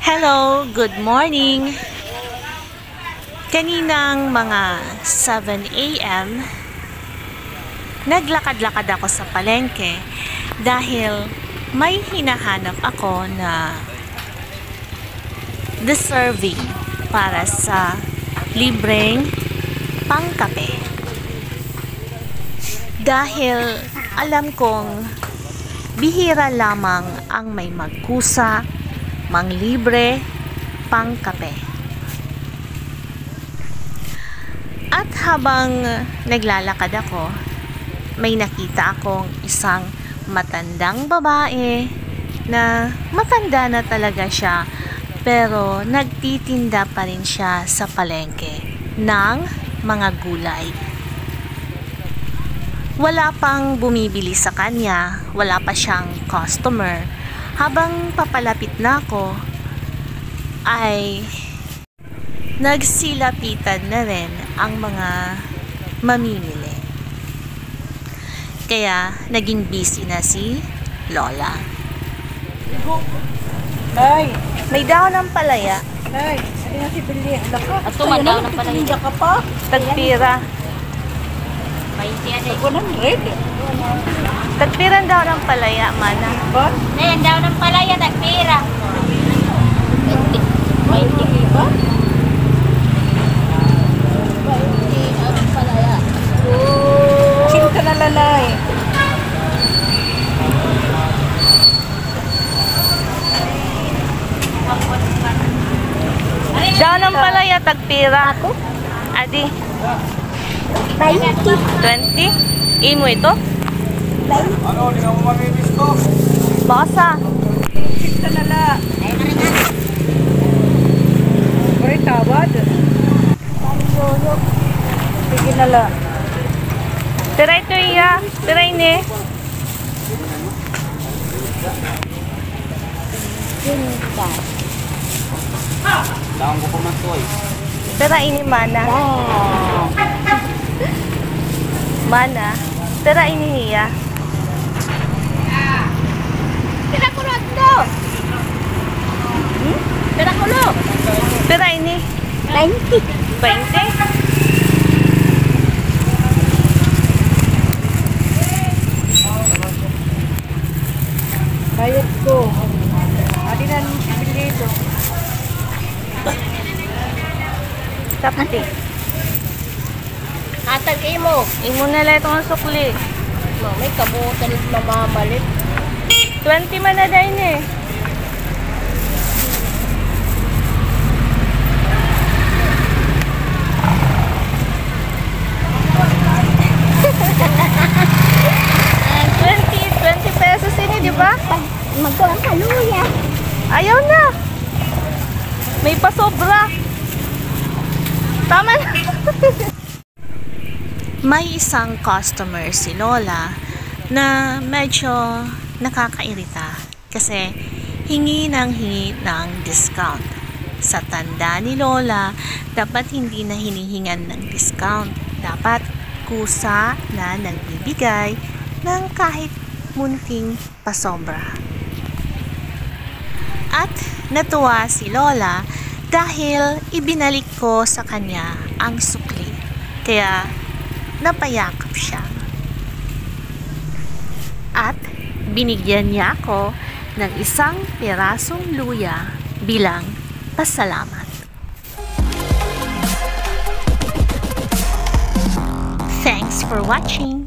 Hello, good morning. Kaninang mga 7 a.m. naglakad-lakad ako sa palengke dahil may hinahanap ako na deserving para sa libreng pangkape. Dahil alam kong bihira lamang ang may magkusa manglibre pangkape. At habang naglalakad ako, may nakita akong isang matandang babae na matanda na talaga siya, pero nagtitinda pa rin siya sa palengke ng mga gulay. Wala pang bumibili sa kanya, wala pa siyang customer. Habang papalapit na ako, ay nagsilapitan na rin ang mga mamimili. Kaya naging busy na si Lola. Ay, may daon ng palaya. ay, ay na si Billy. Laka. At tumandaw ng palaya. Hindi ka pa. Tagpira. May siya na Ako ng red. Tagpiran daw ng palaya, mana. Ba? yan daw ng palaya, nagpira. 20 Ba? daw ng palaya. Cinta na lalay. Daon ng palaya, tagpira. Ako? Adi. 20? Imo ito? Ano, hindi ka mo mamimiss ko? Basa. Cinta na la. Pare tawad. Sige na la. Tira ito iya. Tira ini. Daang ko pa man to eh. Tira ini, mana. Mana. Tira ini niya. Pinakulot to. Pinakulot. Tira ini. 20. 20? Bayad ko. Adi na si Billy ito. Tapti. Atag imo. Imo na lang itong sukli. May kabutan ito na mamalit. 20 man na dahil eh. $20 ini, di ba? Magkawang kaluya. Ayaw na. May pasobra. Tama na. May isang customer si Lola na medyo nakakairita kasi hingi ng discount. Sa tanda ni Lola, dapat hindi na hinihingan ng discount. Dapat kusa na nagbibigay ng kahit munting pasobra. At natuwa si Lola dahil ibinalik ko sa kanya ang sukli. Kaya napayakap siya. At binigyan niya ako ng isang pirasong luya bilang pasalamat. Thanks for watching!